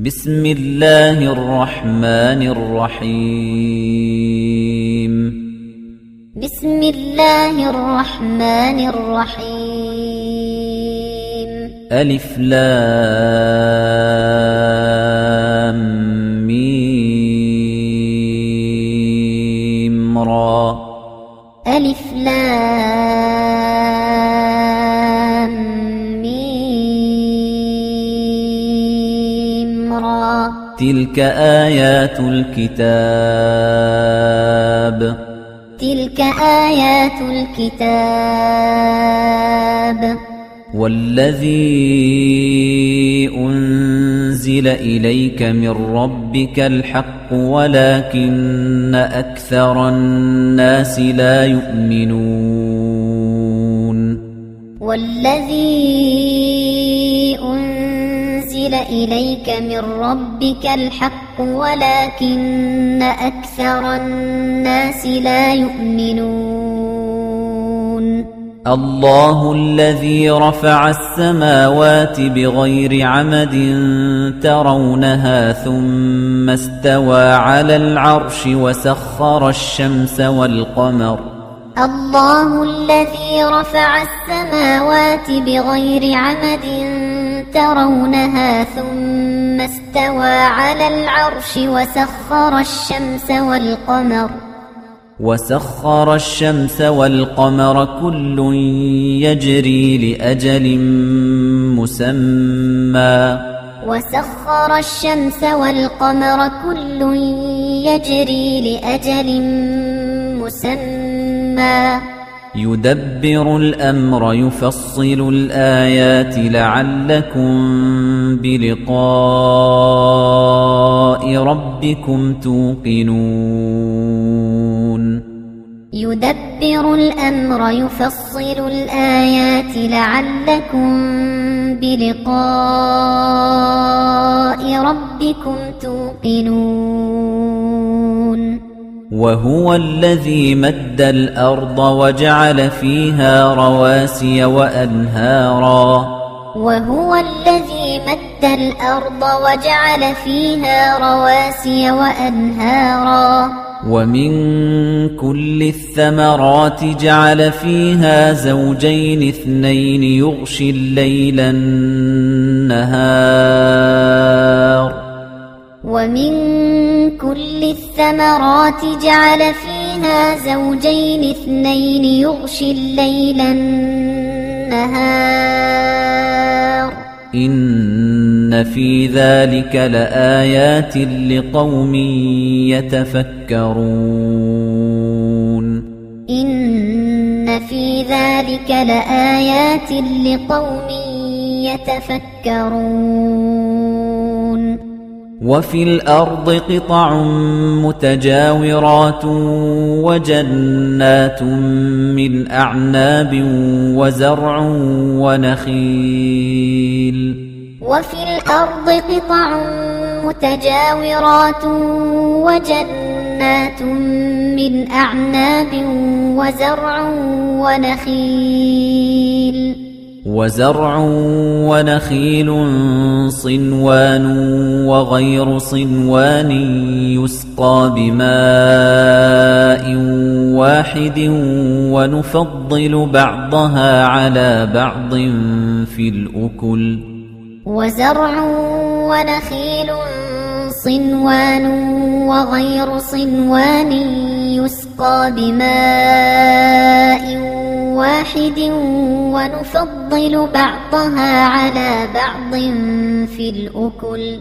بسم الله الرحمن الرحيم بسم الله الرحمن الرحيم ألف لام ميم را ألف لام ميم را تلك آيات الكتاب تلك آيات الكتاب والذي أنزل إليك من ربك الحق ولكن أكثر الناس لا يؤمنون والذي أنزل إليك من ربك الحق ولكن أكثر الناس لا يؤمنون الله الذي رفع السماوات بغير عمد ترونها ثم استوى على العرش وسخر الشمس والقمر الله الذي رفع السماوات بغير عمد ترونها ثم استوى على العرش وسخر الشمس والقمر كل يجري لأجل مسمى يدبر الأمر يفصل الآيات لعلكم بلقاء ربكم توقنون يدبر الأمر يفصل الآيات لعلكم بلقاء ربكم توقنون وهو الذي مد الأرض وجعل فيها رواسي وأنهارا ومن كل الثمرات جعل فيها زوجين اثنين يغشي الليل النهار إن في ذلك لآيات لقوم يتفكرون وفي الأرض قطع متجاورات وجنات من أعناب وزرع ونخيل صنوان وغير صنوان يسقى بماء واحد ونفضل بعضها على بعض في الأكل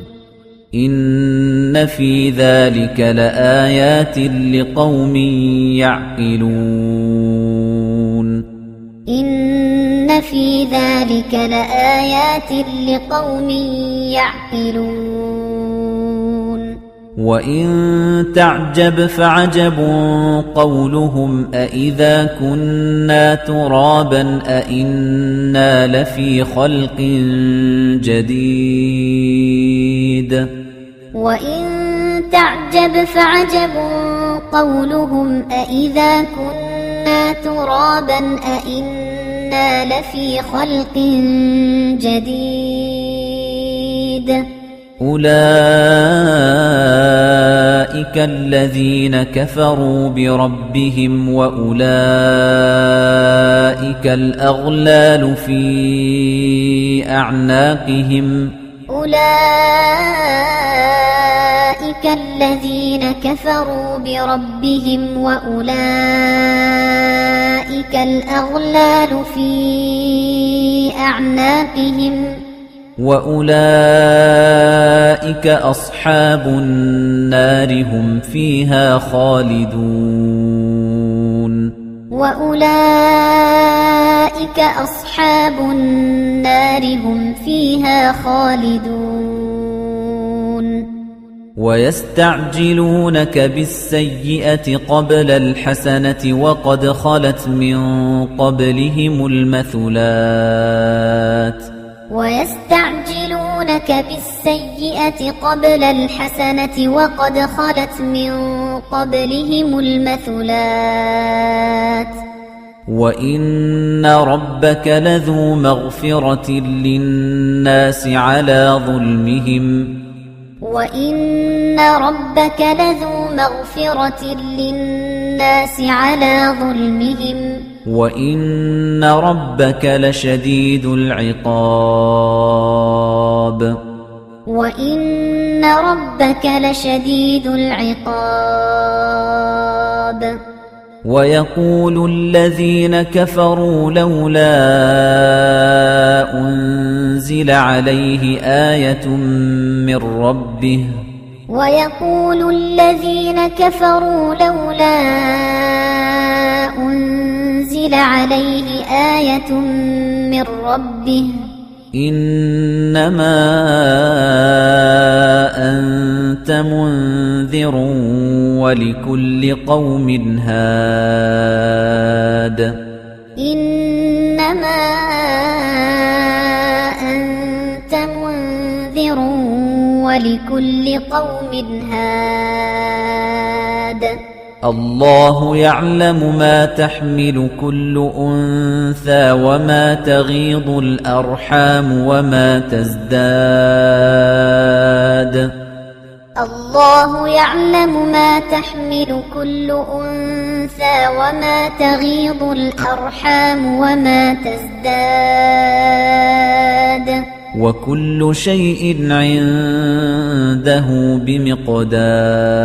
إن في ذلك لآيات لقوم يعقلون وإن تعجب فعجب قولهم أإذا كنا ترابا أإنا لفي خلق جديد أولئك الذين كفروا بربهم وأولئك الأغلال في أعناقهم أولئك الذين كفروا بربهم وأولئك الأغلال في أعناقهم وأولئك أصحاب النار هم فيها خالدون وأولئك أصحاب النار هم فيها خالدون ويستعجلونك بالسيئة قبل الحسنة وقد خلت من قبلهم المثلات ويستعجلونك بالسيئة قبل الحسنة وقد خلت من قبلهم المثلات وإن ربك لذو مغفرة للناس على ظلمهم وإن ربك لذو مغفرة للناس على ظلمهم وإن ربك لشديد العقاب وإن ربك لشديد العقاب ويقول الذين كفروا لولا أنزل عليه آية من ربه ويقول الذين كفروا لولا أنزل عليه آية من ربه إنما أنت منذر ولكل قوم هاد إنما أنت منذر ولكل قوم هاد الله يعلم ما تحمل كل أنثى وما تغيض الأرحام وما تزداد الله يعلم ما تحمل كل أنثى وما تغيض الأرحام وما تزداد وكل شيء عنده بمقدار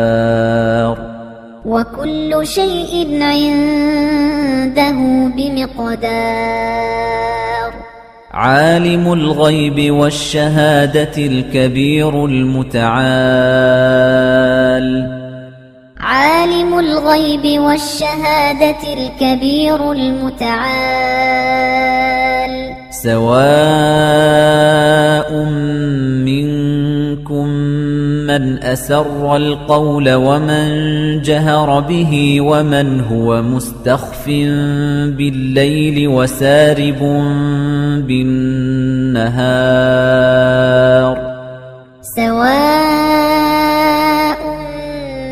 وكل شيء عنده بمقدار عالم الغيب والشهادة الكبير المتعال عالم الغيب والشهادة الكبير المتعال سواء منكم من أسر القول ومن جهر به ومن هو مستخف بالليل وسارب بالنهار سواء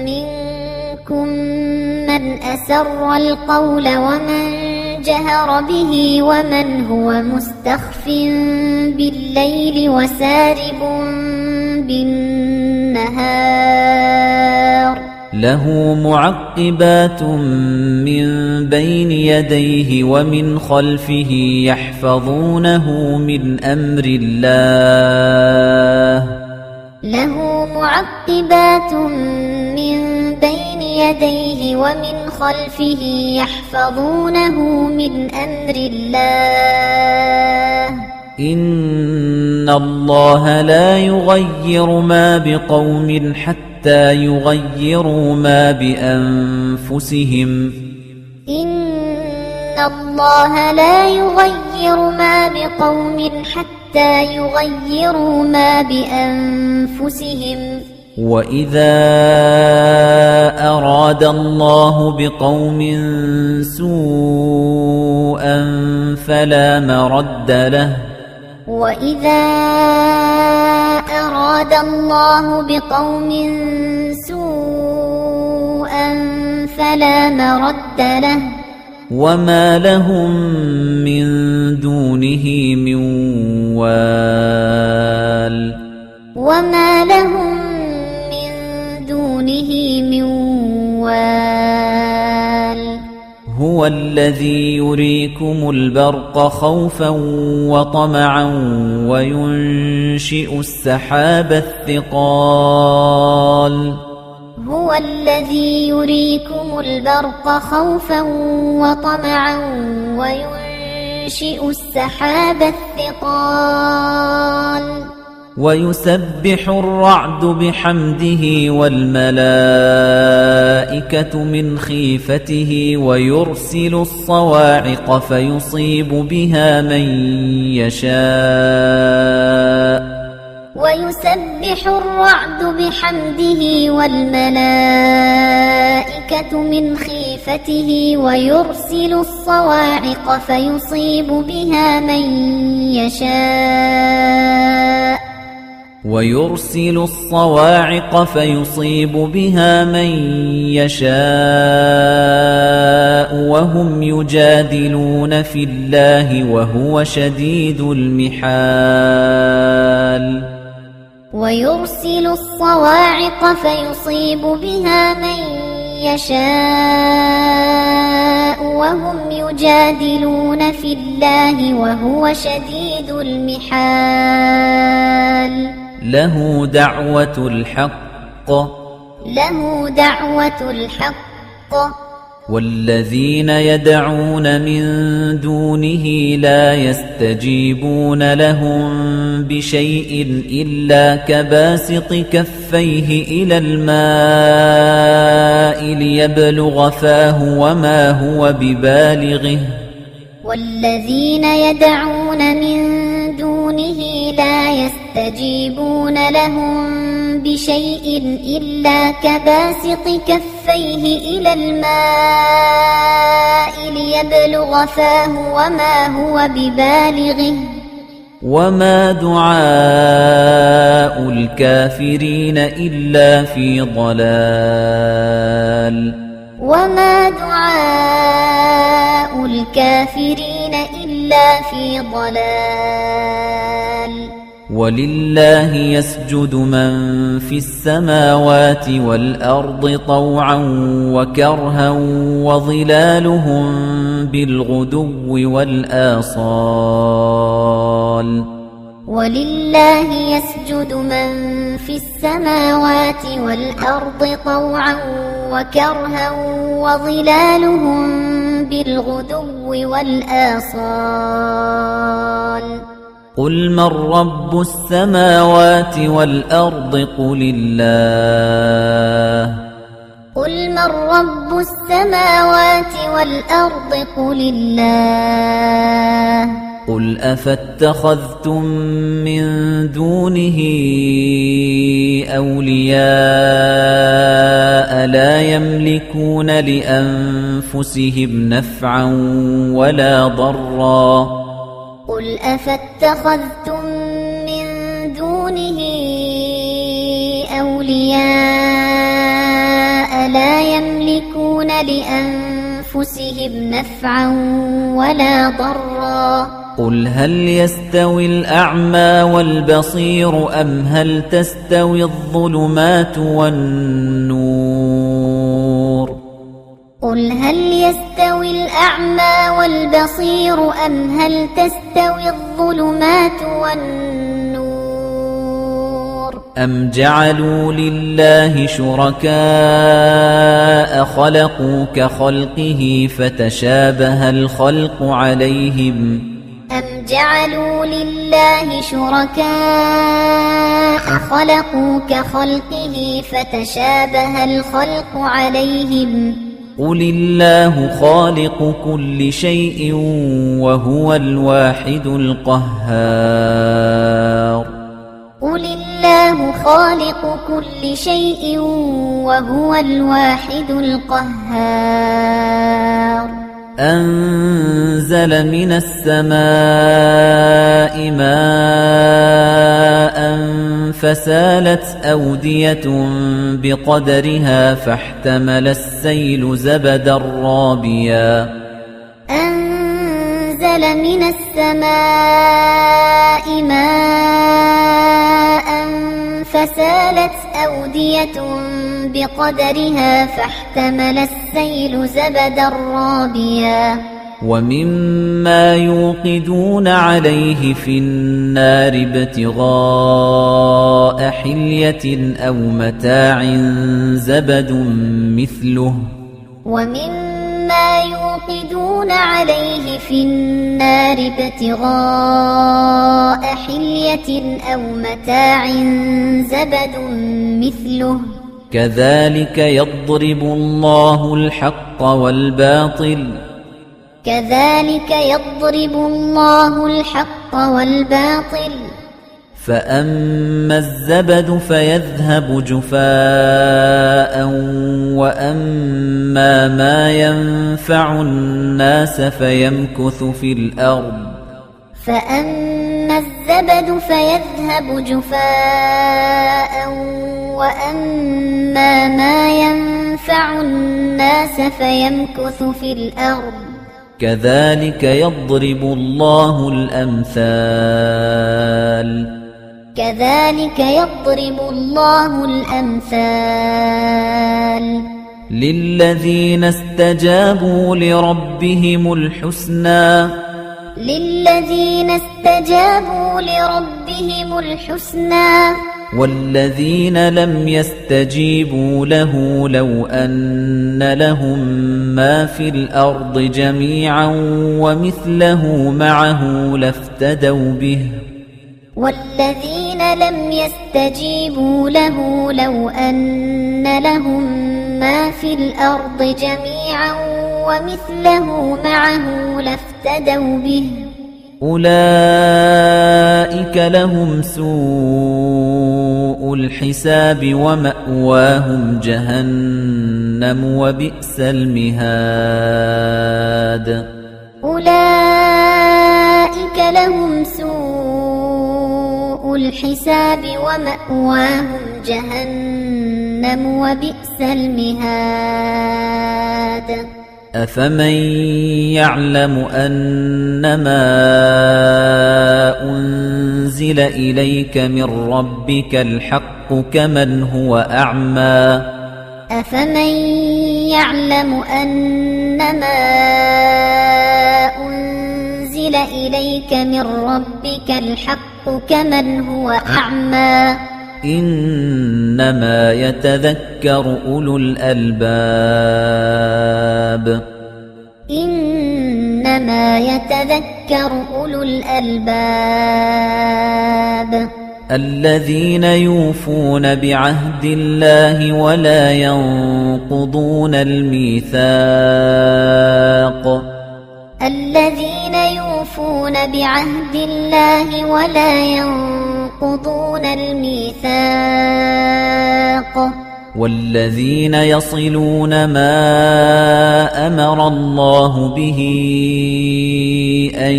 منكم من أسر القول ومن جهر به ومن هو مستخف بالليل وسارب بالنهار له معقبات من بين يديه ومن خلفه يحفظونه من أمر الله له معقبات من بين يديه ومن خلفه يحفظونه من أمر الله إن الله لا يغير ما بقوم حتى يغيروا ما بأنفسهم إن الله لا يغير ما بقوم حتى يغيروا ما بأنفسهم وَإِذَا أَرَادَ اللَّهُ بِقَوْمٍ سُوءًا فَلَا مَرَدَّ لَهُ وَإِذَا أَرَادَ اللَّهُ بِقَوْمٍ سُوءًا فَلَا مَرَدَّ لَهُ وَمَا لَهُم مِّن دُونِهِ مِن وَالٍ وما لهم من دونه من وال هو الذي يريكم البرق خوفا وطمعا وينشئ السحاب الثقال هو الذي يريكم البرق خوفا وطمعا وينشئ السحاب الثقال ويسبح الرعد بحمده والملائكة من خيفته ويرسل الصواعق فيصيب بها من يشاء ويسبح الرعد بحمده والملائكة من خيفته ويرسل الصواعق فيصيب بها من يشاء ويرسل الصواعق فيصيب بها من يشاء وهم يجادلون في الله وهو شديد المحال ويرسل الصواعق فيصيب بها من يشاء وهم يجادلون في الله وهو شديد المحال له دعوة الحق والذين يدعون من دونه لا يستجيبون لهم بشيء إلا كباسط كفيه إلى الماء ليبلغ فاه وما هو ببالغه والذين يدعون من دونه لا يستجيبون لهم بشيء إلا كباسط كفيه إلى الماء ليبلغ فاه وما هو ببالغه وما دعاء الكافرين إلا في ضلال وما دعاء الكافرين إلا في ضلال ولله يسجد من في السماوات والأرض طوعا وكرها وظلالهم بالغدو والآصال ولله يسجد من في السماوات والأرض طوعا وكرها وظلالهم بالغدو والآصال قل من رب السماوات والأرض قل الله قل من رب السماوات والأرض قل الله قل أفاتخذتم من دونه أولياء لا يملكون لأنفسهم نفعا ولا ضرا قل أفاتخذتم من دونه أولياء لا يملكون لأنفسهم نفعا ولا ضرا قل هل يستوي الأعمى والبصير أم هل تستوي الظلمات والنور قل هل يستوي الأعمى والبصير أم هل تستوي الظلمات والنور أم جعلوا لله شركاء خلقوا كخلقه فتشابه الخلق عليهم أم جعلوا لله شركاء خلقوا كخلقه فتشابه الخلق عليهم قل الله خالق كل شيء وهو الواحد القهار قل الله خالق كل شيء وهو الواحد القهار أنزل من السماء ماء فسالت أودية بقدرها فاحتمل السيل زبدا رابيا أنزل من السماء ماء فسالت أودية بقدرها فاحتمل السيل زبدا رابيا ومما يوقدون عليه في النار ابتغاء حلية أو متاع زبد مثله ومما يوقدون عليه في النار ابتغاء حلية أو متاع زبد مثله كذلك يضرب الله الحق والباطل فأما الزبد فيذهب جفاء وأما ما ينفع الناس فيمكث في الأرض وأما ما ينفع الناس فيمكث في الأرض كذلك يضرب الله الأمثال للذين استجابوا لربهم الحسنى والذين لم يستجيبوا له لو أن لهم ما في الأرض جميعا ومثله معه لافتدوا به أولئك لهم سوء الحساب ومأواهم جهنم وبئس المهاد أفمن يعلم أنما أنزل إليك من ربك الحق كمن هو أعمى إنما يتذكر أولو الألباب الذين يوفون بعهد الله ولا ينقضون الميثاق والذين يصلون ما أمر الله به أن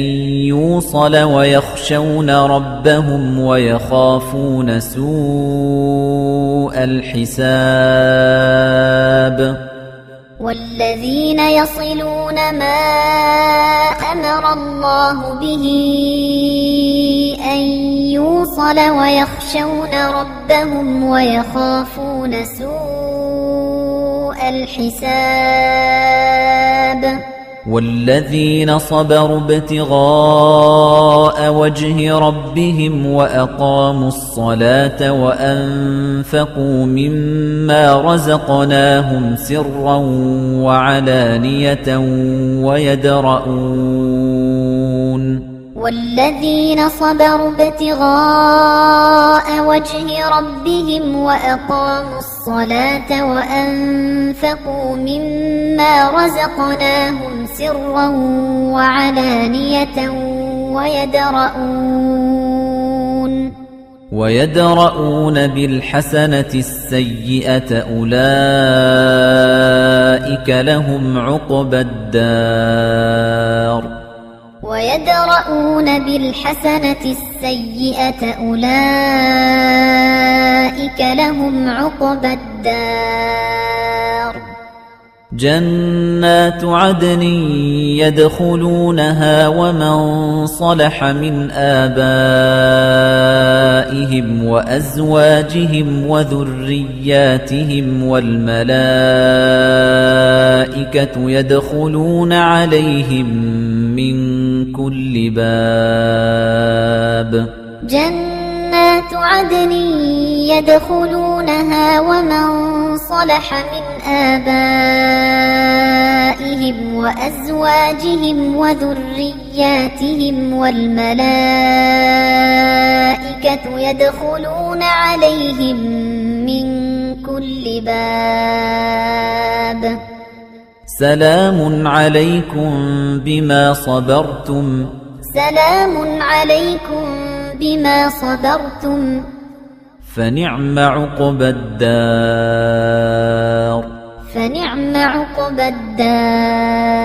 يوصل ويخشون ربهم ويخافون سوء الحساب والذين يصلون ما أمر الله به أن يوصل ويخشون ربهم ويخافون سوء الحساب والذين صبروا ابتغاء وجه ربهم وأقاموا الصلاة وأنفقوا مما رزقناهم سرا وعلانية والذين صبروا ابتغاء وجه ربهم وأقاموا الصلاة وأنفقوا مما رزقناهم سرا وعلانية ويدرؤون بالحسنة السيئة أولئك لهم عقبى الدار جنات عدن يدخلونها ومن صلح من آبائهم وأزواجهم وذرياتهم والملائكة يدخلون عليهم من كل باب جنات عدن يدخلونها ومن صلح من آبائهم وأزواجهم وذرياتهم والملائكة يدخلون عليهم من كل باب سلام عليكم بما صبرتم سلام عليكم بما صبرتم فنعم عقبى الدار فنعم عقبى الدار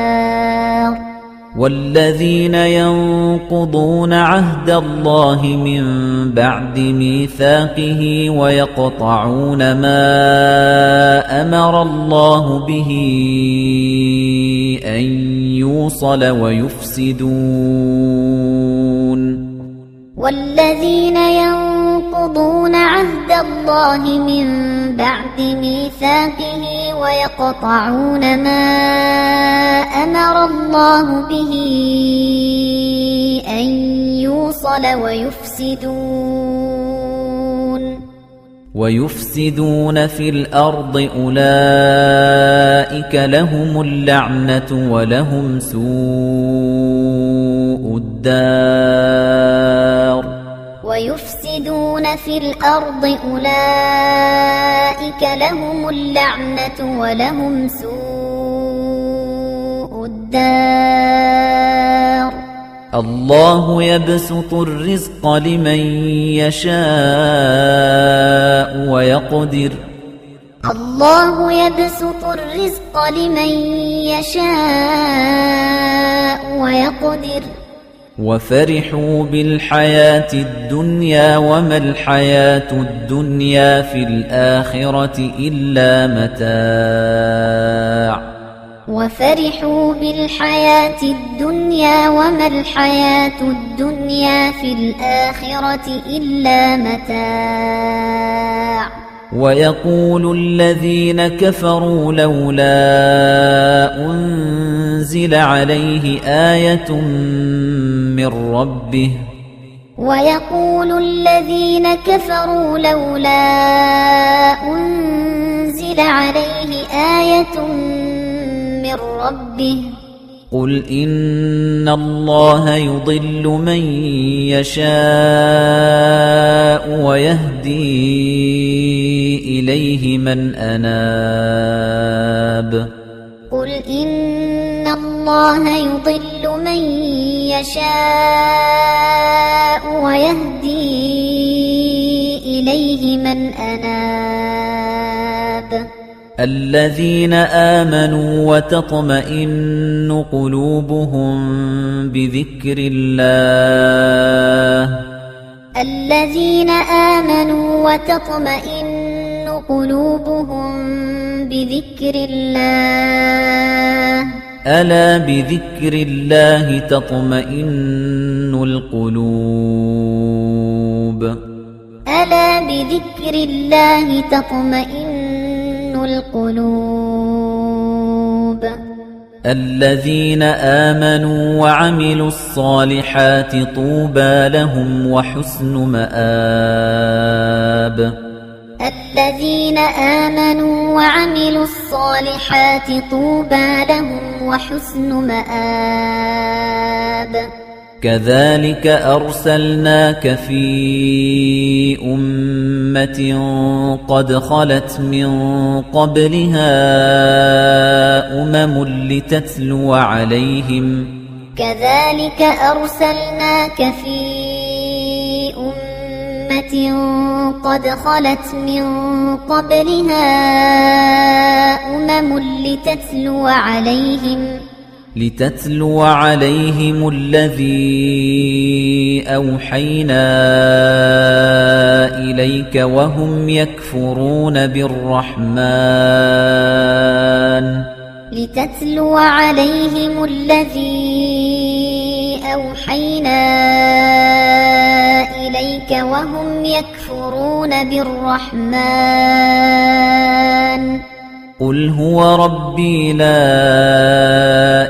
والذين ينقضون عهد الله من بعد ميثاقه ويقطعون ما أمر الله به أن يوصل ويفسدون والذين ينقضون عهد الله من بعد ميثاقه ويقطعون ما أمر الله به أن يوصل ويفسدون في الأرض أولئك لهم اللعنة ولهم سوء الدار ويفسدون في الأرض أولئك لهم اللعنة ولهم سوء الدار الله يبسط الرزق لمن يشاء ويقدر الله يبسط الرزق لمن يشاء ويقدر وفرحوا بالحياة الدنيا وما الحياة الدنيا في الآخرة إلا متاع وفرحوا بالحياة الدنيا وما الحياة الدنيا في الآخرة إلا متاع ويقول الذين كفروا لولا أنزل عليه آية من ربه ويقول الذين كفروا لولا أنزل عليه آية من ربه قل إن الله يضل من يشاء ويهدي إليه من أناب قل إن الله يضل من يشاء ويهدي إليه من أناب الذين آمنوا وتطمئن قلوبهم بذكر الله الذين آمنوا وتطمئن قلوبهم بذكر الله ألا بذكر الله تطمئن القلوب ألا بذكر الله تطمئن القلوب الذين آمنوا وعملوا الصالحات طوبى لهم وحسن مآب الذين آمنوا وعملوا الصالحات طوبى لهم وحسن مآب كذلك أرسلناك في أمة قد خلت من قبلها لتتلو عليهم كذلك أرسلناك في أمة قد خلت من قبلها لتتلو عليهم الذي أوحينا إليك وهم يكفرون بالرحمن لتتلو عليهم الذي أوحينا إليك وهم يكفرون بالرحمن قل هو ربي لا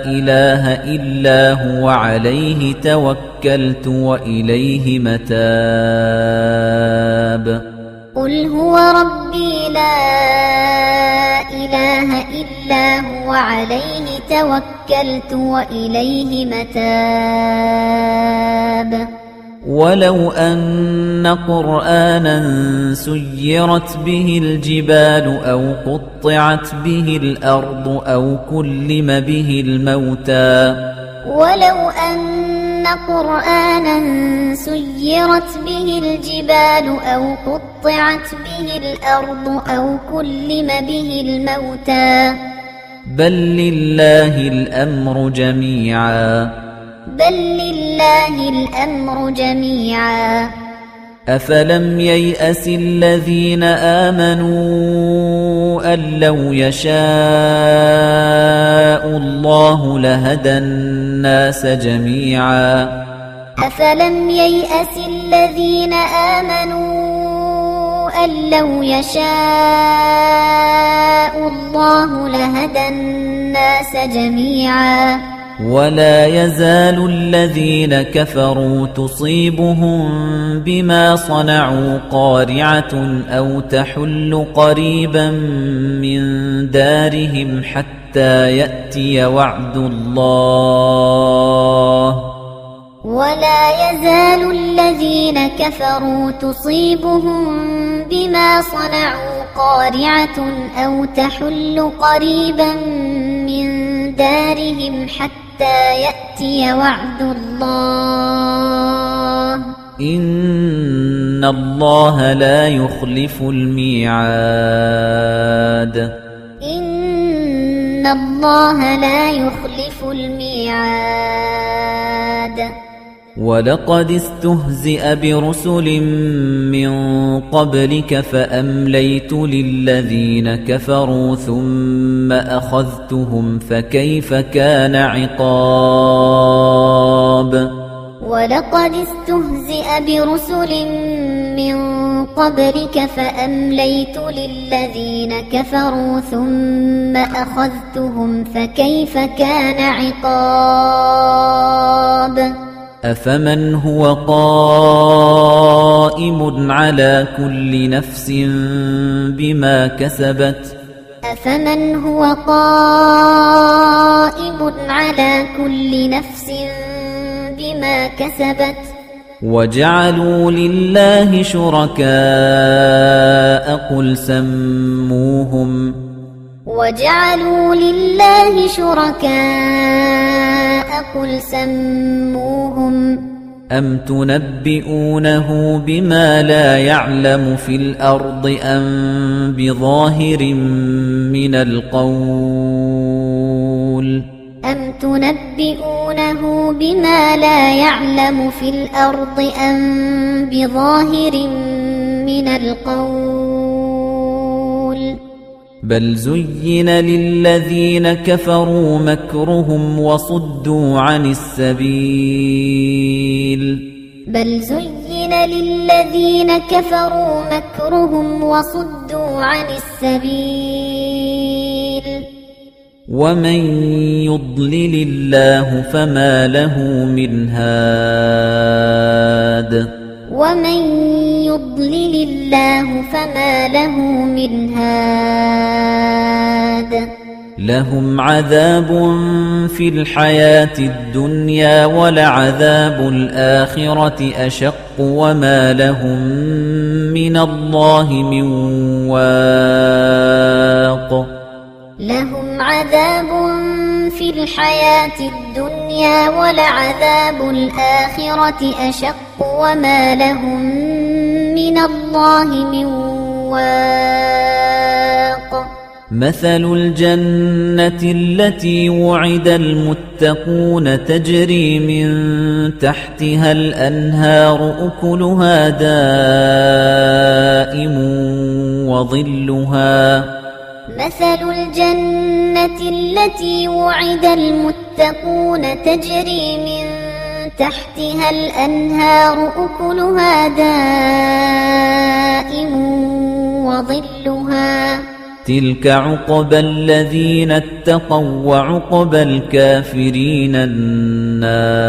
إله إلا هو عليه توكلت وإليه متاب قل هو ربي لا إله إلا هو عليه توكلت وإليه متاب ولو أن قرآنا سيرت به الجبال أو قطعت به الأرض أو كلم به الموتى ولو أن قرآنا سيرت به الجبال أو قطعت به الأرض أو كلم به الموتى بل لله الأمر جميعا أفلم ييأس الذين آمنوا أن لو يشاء الله لهدى الناس جميعا أفلم ييأس الذين آمنوا أن لو يشاء الله لهدى الناس جميعا ولا يزال الذين كفروا تصيبهم بما صنعوا قارعة أو تحل قريبا من دارهم حتى يأتي وعد الله ولا يزال الذين كفروا تصيبهم بما صنعوا قارعة أو تحل قريبا من دارهم حتى يأتي وعد الله إن الله لا يخلف الميعاد إن الله لا يخلف الميعاد ولقد استهزئ برسل من قبلك فأمليت للذين كفروا ثم أخذتهم فكيف كان عقاب ولقد استهزئ برسل من قبلك فأمليت للذين كفروا ثم أخذتهم فكيف كان عقاب أفمن هو قائم على كل نفس بما كسبت أفمن هو قائم على كل نفس بما كسبت وجعلوا لله شركاء قل سموهم وجعلوا لله شركاء قل سموهم أم تنبئونه بما لا يعلم في الأرض أم بظاهر من القول أم تنبئونه بما لا يعلم في الأرض أم بظاهر من القول بل زين للذين كفروا مكرهم وصدوا عن السبيل بل زين للذين كفروا مكرهم وصدوا عن السبيل ومن يضلل الله فما له من هاد ومن يضلل الله فما له من هاد لهم عذاب في الحياة الدنيا ولعذاب الآخرة أشق وما لهم من الله من واق لهم عذاب في الحياة الدنيا ولعذاب الآخرة أشق وما لهم من الله من واق مثل الجنة التي وعد المتقون تجري من تحتها الأنهار أكلها دائم وظلها مثل الجنة التي وعد المتقون تجري من تحتها الأنهار أكلها دائم وظلها تلك عقبى الذين اتقوا وعقبى الكافرين النار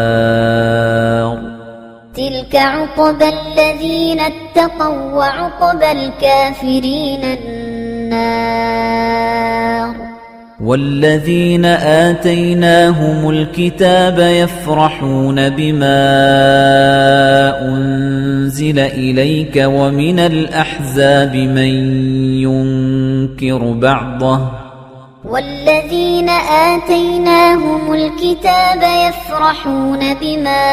تلك عقبى الذين اتقوا وعقبى الكافرين النار والذين آتيناهم الكتاب يفرحون بما أنزل إليك ومن الأحزاب من ينكر بعضه والذين آتيناهم الكتاب يفرحون بما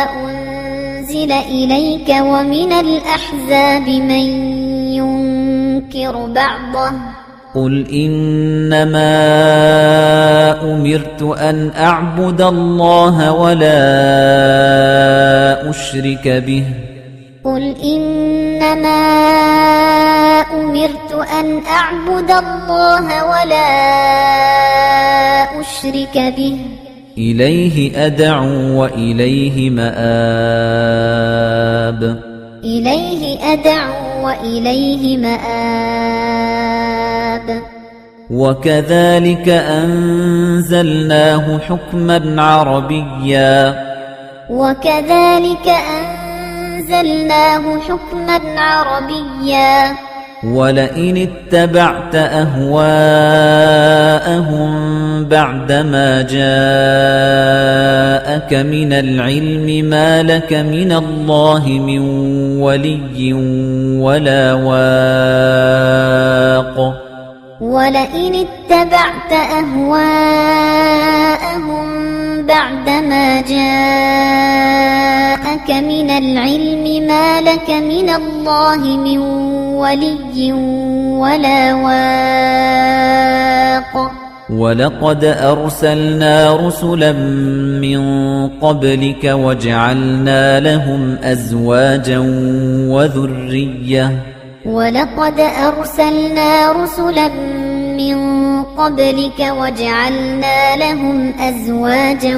أنزل إليك ومن الأحزاب من ينكر بعضه قل إنما أمرت أن أعبد الله ولا أشرك به قل إنما أمرت أن أعبد الله ولا أشرك به إليه أدعو وإليه مآب إليه أدعو وإليه مآب وكذلك أنزلناه حكما عربيا وكذلك أنزلناه حكما عربيا ولئن اتبعت أهواءهم بعدما جاءك من العلم ما لك من الله من ولي ولا واق ولئن اتبعت أهواءهم بعدما جاءك من العلم ما لك من الله من ولي ولا واق ولقد أرسلنا رسلا من قبلك وجعلنا لهم أزواجا وذرية ولقد أرسلنا رسلا من قبلك وجعلنا لهم أزواجا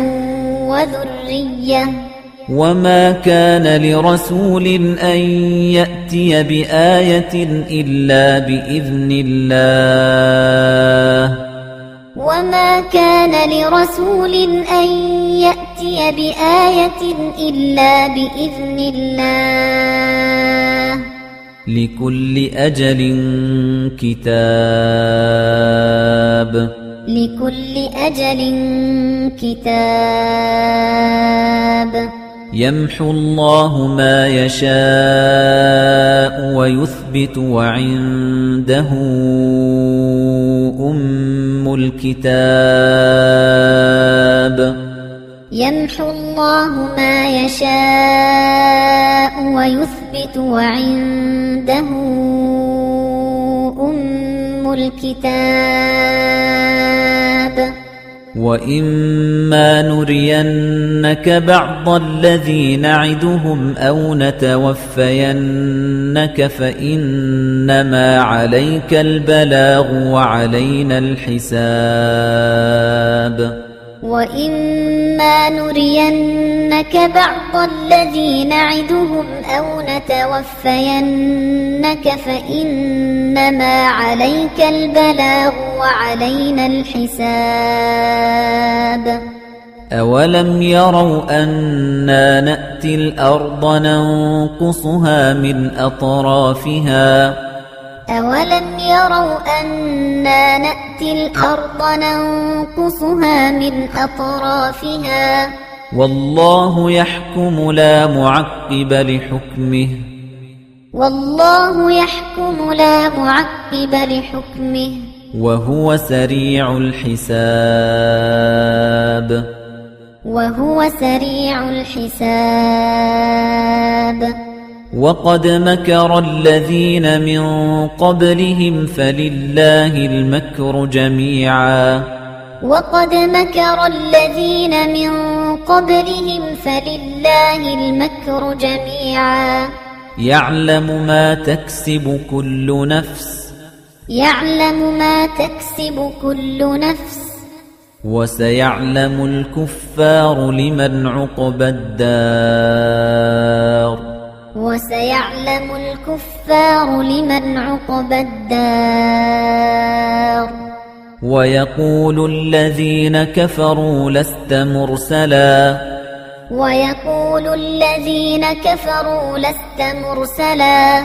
وذرية وما كان لرسول أن يأتي بآية إلا بإذن الله وما كان لرسول أن يأتي بآية إلا بإذن الله لكل أجل كتاب لكل أجل كتاب يمحو الله ما يشاء ويثبت وعنده أم الكتاب يمحو الله ما يشاء ويثبت وعنده أم الكتاب وإما نرينك بعض الذي نعدهم أو نتوفينك فإنما عليك البلاغ وعلينا الحساب وإما نرينك بعض الذي نعدهم أو نتوفينك فإنما عليك البلاغ وعلينا الحساب أولم يروا أنا نأتي الأرض ننقصها من أطرافها أولم يروا أنا نأتي الأرض ننقصها من أطرافها والله يحكم لا معقب لحكمه والله يحكم لا معقب لحكمه وهو سريع الحساب وهو سريع الحساب وقد مكر الذين من قبلهم فلله المكر جميعا وقد مكر الذين من قبلهم فلله المكر جميعا يعلم ما تكسب كل نفس يعلم ما تكسب كل نفس وسيعلم الكفار لمن عقبى الدار وسيعلم الكفار لمن عقبى الدار ويقول الذين كفروا لست مرسلا ويقول الذين كفروا لست مرسلا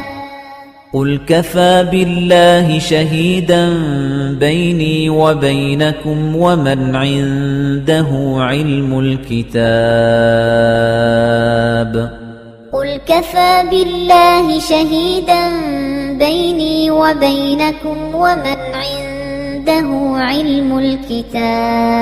قل كفى بالله شهيدا بيني وبينكم ومن عنده علم الكتاب قل كفى بالله شهيدا بيني وبينكم ومن عنده علم الكتاب